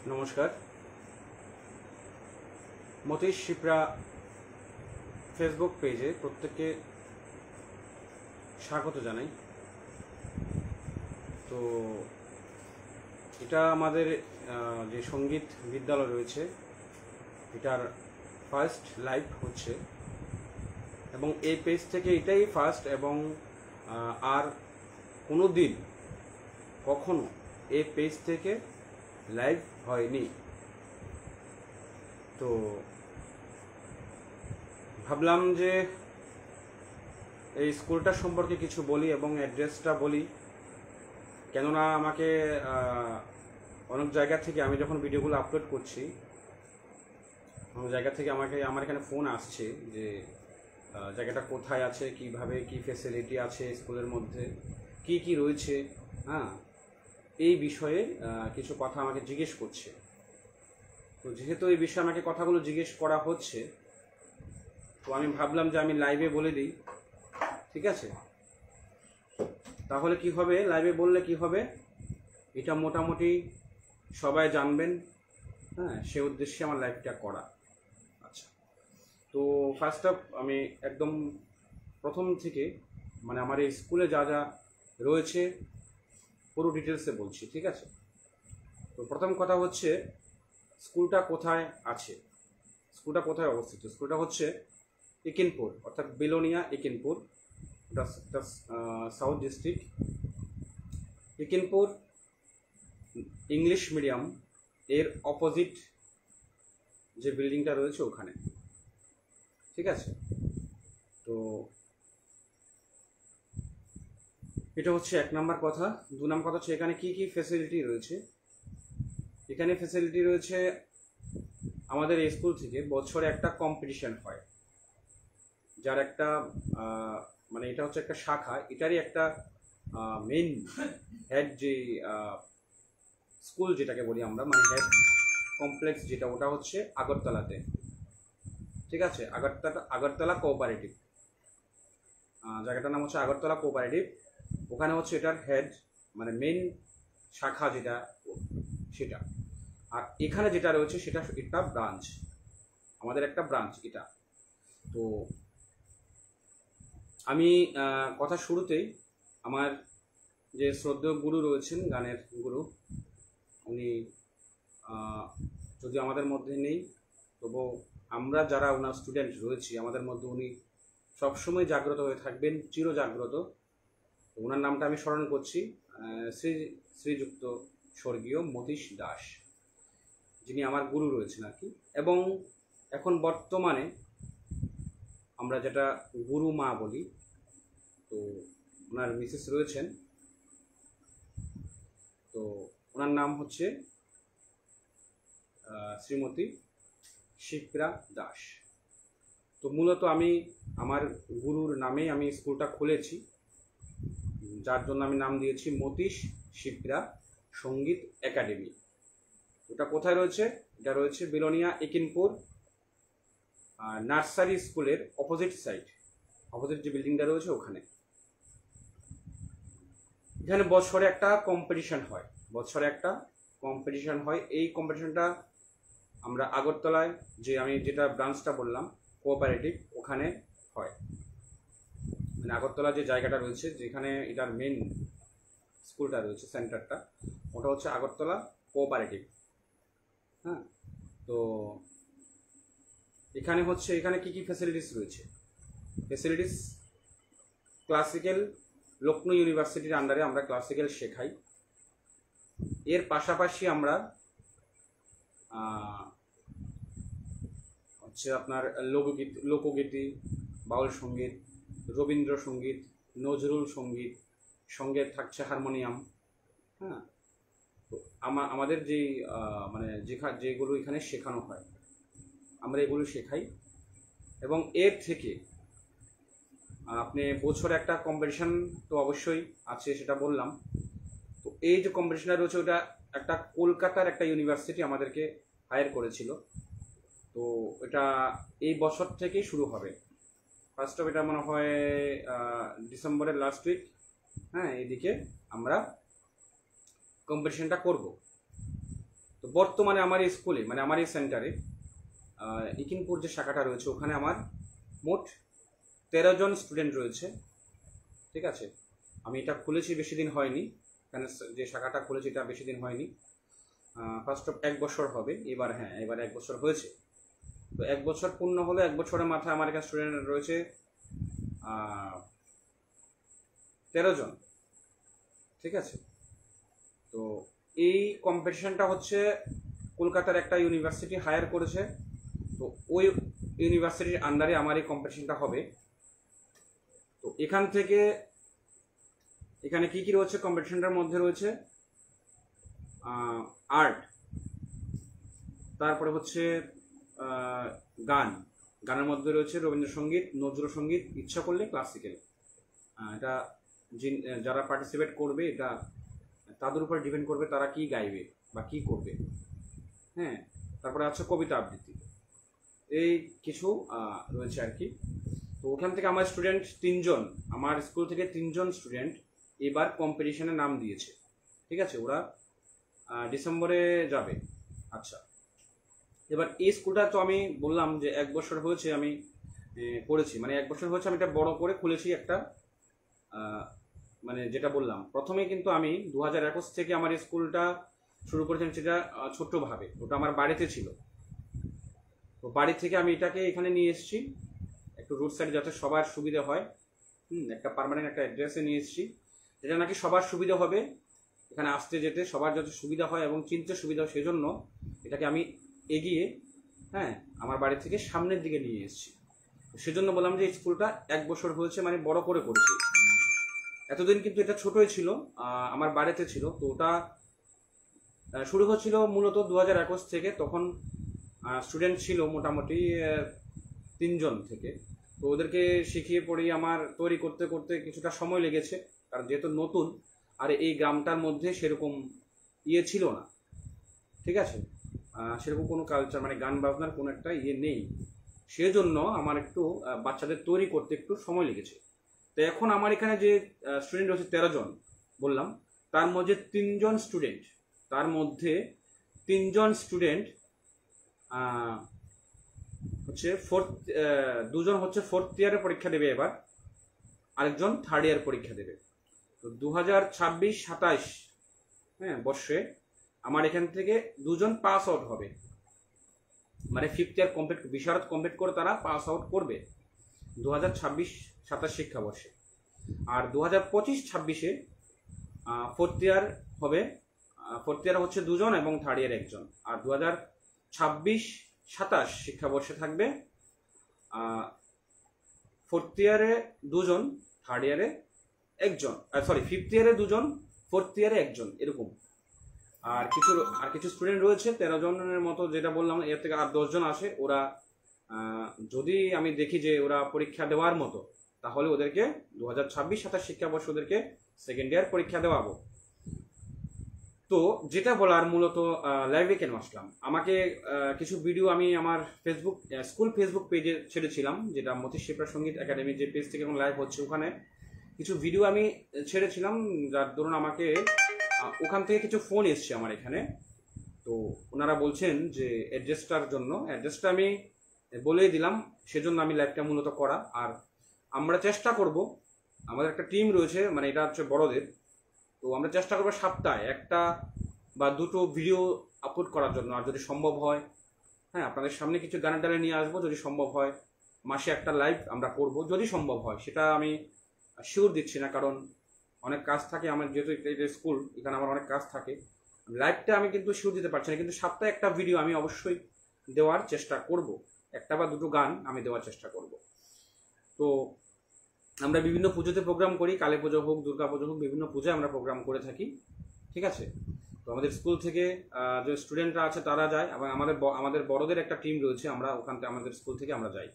नमस्कार मतीश शिप्रा फेसबुक पेजे प्रत्येकके स्वागत जानाई। तो এটা আমাদের যে সঙ্গীত বিদ্যালয় রয়েছে এটার ফার্স্ট লাইভ হচ্ছে এবং এই পেজ থেকে এটাই ফার্স্ট এবং আর কোনো দিন কখনো এই পেজ থেকে লাইভ হয়নি। তো ভাবলাম যে এই স্কুলটা সম্পর্কে কিছু বলি এবং অ্যাড্রেসটা বলি, কেননা আমাকে অনেক জায়গা থেকে আমি যখন ভিডিওগুলো আপলোড করছি অনেক জায়গা থেকে আমার এখানে ফোন আসছে যে জায়গাটা কোথায় আছে, কিভাবে কি ফ্যাসিলিটি আছে স্কুলের মধ্যে, কি কি রয়েছে, হ্যাঁ এই বিষয়ে কিছু কথা আমাকে জিজ্ঞেস করছে। তো যেহেতু এই বিষয়ে আমাকে কথাগুলো জিজ্ঞেস করা হচ্ছে তো আমি ভাবলাম যে আমি লাইভে বলে দিই, ঠিক আছে? তাহলে কি হবে, লাইভে বললে কি হবে, এটা মোটামুটি সবাই জানবেন, হ্যাঁ সে উদ্দেশ্যে আমার লাইভটা করা। আচ্ছা, তো ফার্স্ট অফ আমি একদম প্রথম থেকে মানে আমার এই স্কুলে যা যা রয়েছে পুরো ডিটেলসে বলছি, ঠিক আছে? তো প্রথম কথা হচ্ছে স্কুলটা কোথায় আছে, স্কুলটা কোথায় অবস্থিত। স্কুলটা হচ্ছে একিনপুর, অর্থাৎ বিলোনিয়া একিনপুর, এটা south district. Ekinpur English medium এর অপোজিট যে বিল্ডিংটা রয়েছে ওখানে, ঠিক আছে? তো এটা হচ্ছে এক নাম্বার কথা। দু নাম্বার কথা হচ্ছে এখানে কি কি ফ্যাসিলিটি রয়েছে। এখানে ফ্যাসিলিটি রয়েছে, আমাদের এই স্কুল থেকে বছরে একটা কম্পিটিশন হয়, যার একটা মানে এটা হচ্ছে একটা শাখা, এটারই একটা মেইন হেড যে স্কুল যেটাকে বলি আমরা, মানে হেড কমপ্লেক্স যেটা, ওটা হচ্ছে আগরতলাতে, ঠিক আছে? আগরতলা কোঅপারেটিভ, জায়গাটার নাম হচ্ছে আগরতলা কোঅপারেটিভ। ওখানে হচ্ছে এটার হেড মানে মেইন শাখা যেটা সেটা। আর এখানে যেটা রয়েছে সেটা একটা ব্রাঞ্চ, আমাদের একটা ব্রাঞ্চ এটা। তো আমি কথা শুরুতেই আমার যে শ্রদ্ধেয় গুরু রয়েছেন, গানের গুরু, উনি যদি আমাদের মধ্যে নেই তবু আমরা যারা ওনার স্টুডেন্ট রয়েছি আমাদের মধ্যে উনি সবসময় জাগ্রত হয়ে থাকবেন, চিরজাগ্রত। ওনার নামটা আমি স্মরণ করছি, শ্রীযুক্ত স্বর্গীয় মতীশ দাস, যিনি আমার গুরু রয়েছেন আর কি। এবং এখন বর্তমানে আমরা যেটা গুরু মা বলি, তো ওনার মিসেস রয়েছেন, তো ওনার নাম হচ্ছে শ্রীমতী শিপ্রা দাস। তো মূলত আমি আমার গুরুর নামেই আমি স্কুলটা খুলেছি, যার জন্য আমি নাম দিয়েছি মতীশ শিপ্রা সঙ্গীত একাডেমি। ওটা কোথায় রয়েছে? এটা রয়েছে বিলোনিয়া একিনপুর নার্সারি স্কুলের অপোজিট সাইড, অপোজিট যে বিল্ডিংটা রয়েছে ওখানে। এখানে বছরে একটা কম্পিটিশন হয়, বছরে একটা কম্পিটিশন হয়। এই কম্পিটিশনটা আমরা আগরতলায় যে আমি যেটা ব্রাঞ্চটা বললাম কোঅপারেটিভ, ওখানে হয়। মানে আগরতলা যে জায়গাটা রয়েছে যেখানে এটার মেন স্কুলটা রয়েছে, সেন্টারটা, ওটা হচ্ছে আগরতলা কোঅপারেটিভ, হ্যাঁ। তো এখানে হচ্ছে এখানে কি কি ফ্যাসিলিটিস রয়েছে। ফ্যাসিলিটিস ক্লাসিক্যাল, লখনৌ ইউনিভার্সিটির আন্ডারে আমরা ক্লাসিক্যাল শেখাই। এর পাশাপাশি আমরা হচ্ছে আপনার লোকগীতি, বাউল সঙ্গীত, রবীন্দ্রসঙ্গীত, নজরুল সঙ্গীত, সঙ্গে থাকছে হারমোনিয়াম, হ্যাঁ। তো আমাদের যেই মানে যেগুলো এখানে শেখানো হয় আমরা এগুলো শেখাই। এবং এর থেকে আপনি বছরে একটা কম্পিটিশন তো অবশ্যই আছে, সেটা বললাম। তো এই যে কম্পিটিশনটা রয়েছে ওটা একটা কলকাতার একটা ইউনিভার্সিটি আমাদেরকে হায়ার করেছিল। তো এটা এই বছর থেকেই শুরু হবে। ফার্স্ট অফ এটা মনে হয় ডিসেম্বরের লাস্ট উইক হ্যাঁ, এদিকে আমরা কম্পিটিশনটা করব। তো বর্তমানে আমার এই স্কুলে, মানে আমার এই সেন্টারে ইকিনপুর যে শাখাটা রয়েছে ওখানে আমার মোট 13 জন স্টুডেন্ট রয়েছে। ঠিক আছে, আমি এটা খুলেছি বেশি দিন হয়নি, এখানে যে শাখাটা খুলেছি এটা বেশি দিন হয়নি, ফার্স্ট অফ 1 বছর হবে এবার। হ্যাঁ, এবার 1 বছর হয়েছে। তো 1 বছর পূর্ণ হলে 1 বছরের মাথায় আমার এখানে স্টুডেন্ট রয়েছে 13 জন। ঠিক আছে, তো এই কম্পিটিশনটা হচ্ছে কলকাতার একটা ইউনিভার্সিটি হায়ার করেছে। তো ওই ইউনিভার্সিটির আন্ডারে আমার এই কম্পিটিশনটা হবে। তো এখান থেকে এখানে কি কি রয়েছে কম্পিটিশনটার মধ্যে রয়েছে আর্ট, তারপরে হচ্ছে গান, গানের মধ্যে রয়েছে রবীন্দ্রসঙ্গীত, নজরুল সঙ্গীত, ইচ্ছা করলে ক্লাসিক্যাল। এটা যারা পার্টিসিপেট করবে এটা তাদের উপর ডিপেন্ড করবে তারা কি গাইবে বা কি করবে। হ্যাঁ, তারপরে আছে কবিতা আবৃত্তি, এই কিছু রয়েছে আর কি। তো ওখান থেকে আমার স্টুডেন্ট 3 জন, আমার স্কুল থেকে 3 জন স্টুডেন্ট এবার কম্পিটিশনে নাম দিয়েছে। ঠিক আছে, ওরা ডিসেম্বরে যাবে। আচ্ছা, এবার এই স্কুলটা তো আমি বললাম যে 1 বছর হয়েছে আমি করেছি, মানে 1 বছর হয়েছে আমি এটা বড় করে খুলেছি একটা, মানে যেটা বললাম প্রথমে, কিন্তু আমি 2021 থেকে আমার স্কুলটা শুরু করেছিলাম সেটা ছোট্টভাবে, ওটা আমার বাড়িতে ছিল। তো বাড়ি থেকে আমি এটাকে এখানে নিয়ে এসেছি একটু রোড সাইডে, যাতে সবার সুবিধা হয়। একটা পার্মানেন্ট একটা অ্যাড্রেসে নিয়ে এসেছি, যেটা নাকি সবার সুবিধা হবে, এখানে আসতে যেতে সবার যাতে সুবিধা হয় এবং চিনতে সুবিধা হয়, সেজন্য এটাকে আমি এগিয়ে, হ্যাঁ, আমার বাড়ি থেকে সামনের দিকে নিয়ে এসেছি। সেজন্য বললাম যে স্কুলটা 1 বছর হয়েছে মানে বড় করে করেছি। এতদিন কিন্তু এটা ছোটই ছিল, আমার বাড়িতে ছিল। তো ওটা শুরু হচ্ছিল মূলত 2021 থেকে, তখন স্টুডেন্ট ছিল মোটামুটি 3 জন থেকে। তো ওদেরকে শিখিয়ে পড়িয়ে আমার তৈরি করতে করতে কিছুটা সময় লেগেছে, কারণ যেহেতু নতুন, আর এই গ্রামটার মধ্যে সেরকম ইয়ে ছিল না। ঠিক আছে, সেরকম কোনো কালচার মানে গান বাজনার কোনো একটা ইয়ে নেই, সেজন্য আমার একটু বাচ্চাদের তৈরি করতে একটু সময় লেগেছে। তো এখন আমার এখানে যে স্টুডেন্ট হচ্ছে 13 জন বললাম, তার মধ্যে 3 জন স্টুডেন্ট, তার মধ্যে 3 জন স্টুডেন্ট হচ্ছে দুজন হচ্ছে 4th ইয়ারে পরীক্ষা দেবে এবার, আরেকজন 3rd ইয়ার পরীক্ষা দেবে। তো 2026-27 হ্যাঁ বর্ষে আমার এখান থেকে 2 জন পাস আউট হবে, মানে 5th ইয়ার কমপ্লিট, বিশারদ কমপ্লিট করে তারা পাস আউট করবে 2026-27 শিক্ষাবর্ষে। আর 2025-26-এ 4th ইয়ার হবে, 4th ইয়ার হচ্ছে 2 জন এবং 3rd ইয়ার 1 জন। আর 2026-27 শিক্ষাবর্ষে থাকবে 4th ইয়ারে 2 জন, 3rd ইয়ারে 1 জন, সরি 5th ইয়ারে 2 জন, 4th ইয়ারে 1 জন, এরকম। আর কিছু স্টুডেন্ট রয়েছে 13 জনের মতো, যেটা বললাম এর থেকে আর 10 জন আসে। ওরা যদি আমি দেখি যে ওরা পরীক্ষা দেওয়ার মতো, তাহলে ওদেরকে 2026-27 শিক্ষাবর্ষ ওদেরকে 2nd ইয়ার পরীক্ষা দেওয়াবো। তো যেটা বলার মূলত লাইভে কেন আসলাম, আমাকে কিছু ভিডিও আমি আমার স্কুল ফেসবুক পেজে ছেড়েছিলাম, যেটা মতি শিপ্রা সঙ্গীত একাডেমি যে পেজ থেকে এখন লাইভ হচ্ছে, ওখানে কিছু ভিডিও আমি ছেড়েছিলাম, যার দরুন আমাকে ওখান থেকে কিছু ফোন এসছে আমার এখানে। তো ওনারা বলছেন যে অ্যাড্রেসটার জন্য, অ্যাড্রেসটা আমি বলেই দিলাম, সেজন্য আমি লাইভটা মূলত করা। আর আমরা চেষ্টা করব, আমাদের একটা টিম রয়েছে, মানে এটা হচ্ছে বড়দের, তো আমরা চেষ্টা করবো সপ্তাহে 1টা বা 2টো ভিডিও আপলোড করার জন্য। আর যদি সম্ভব হয়, হ্যাঁ, আপনাদের সামনে কিছু গানের ডালে নিয়ে আসবো, যদি সম্ভব হয় মাসে 1টা লাইভ আমরা করব, যদি সম্ভব হয়। সেটা আমি শিওর দিচ্ছি না, কারণ অনেক কাজ থাকে আমার, যেহেতু এটা স্কুল, এখানে আমার অনেক কাজ থাকে। লাইভটা আমি কিন্তু শিওর দিতে পারছি না, কিন্তু সপ্তাহে 1টা ভিডিও আমি অবশ্যই দেওয়ার চেষ্টা করব, 1টা বা 2টো গান আমি দেওয়ার চেষ্টা করব। তো আমরা বিভিন্ন পুজোতে প্রোগ্রাম করি, কালী পুজো হোক, দুর্গা পুজো হোক, বিভিন্ন পূজায় আমরা প্রোগ্রাম করে থাকি। ঠিক আছে, তো আমাদের স্কুল থেকে যে স্টুডেন্টরা আছে তারা যায়, এবং আমাদের বড়দের একটা টিম রয়েছে, আমরা ওখান থেকে আমাদের স্কুল থেকে আমরা যাই।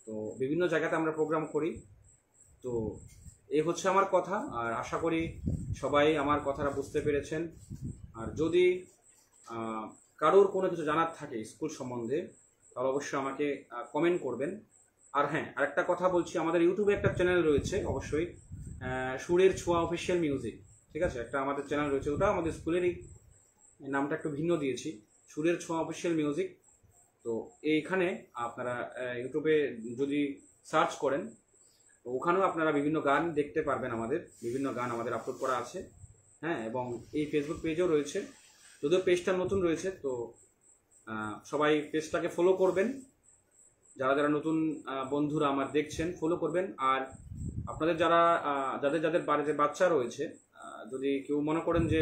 তো বিভিন্ন জায়গাতে আমরা প্রোগ্রাম করি। তো এই হচ্ছে আমার কথা, আর আশা করি সবাই আমার কথাটা বুঝতে পেরেছেন। আর যদি কারোর কোনো কিছু জানার থাকে স্কুল সম্বন্ধে, তাহলে অবশ্যই আমাকে কমেন্ট করবেন। আর হ্যাঁ, আরেকটা কথা বলছি, আমাদের ইউটিউবে একটা চ্যানেল রয়েছে, অবশ্যই সুরের ছোঁয়া অফিসিয়াল মিউজিক, ঠিক আছে, একটা আমাদের চ্যানেল রয়েছে, ওটা আমাদের স্কুলেরই, নামটা একটু ভিন্ন দিয়েছি, সুরের ছোঁয়া অফিসিয়াল মিউজিক। তো এইখানে আপনারা ইউটিউবে যদি সার্চ করেন, তো ওখানেও আপনারা বিভিন্ন গান দেখতে পারবেন, আমাদের বিভিন্ন গান আমাদের আপলোড করা আছে। হ্যাঁ, এবং এই ফেসবুক পেজও রয়েছে, যদিও পেজটা নতুন রয়েছে। তো সবাই পেজটাকে ফলো করবেন, যারা যারা নতুন বন্ধুরা আমার দেখছেন ফলো করবেন। আর আপনাদের যারা যাদের যাদের বাড়িতে বাচ্চা রয়েছে, যদি কেউ মনে করেন যে,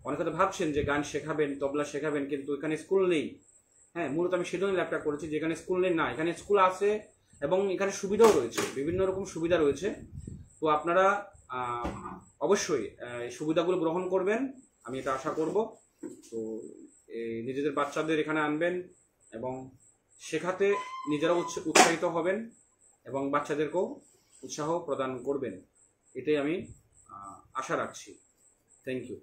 অনেকে হয়তো ভাবছেন যে গান শেখাবেন, তবলা শেখাবেন, কিন্তু এখানে স্কুল নেই। হ্যাঁ, মূলত আমি সেজন্য ল্যাপটা করেছি যে এখানে স্কুল নেই, না, এখানে স্কুল আছে এবং এখানে সুবিধাও রয়েছে, বিভিন্ন রকম সুবিধা রয়েছে। তো আপনারা অবশ্যই এই সুবিধাগুলো গ্রহণ করবেন, আমি এটা আশা করব। তো নিজেদের বাচ্চাদের এখানে আনবেন এবং শেখাতে নিজেরাও উৎসাহিত হবেন এবং বাচ্চাদেরকেও উৎসাহ প্রদান করবেন, এটাই আমি আশা রাখছি। Thank you.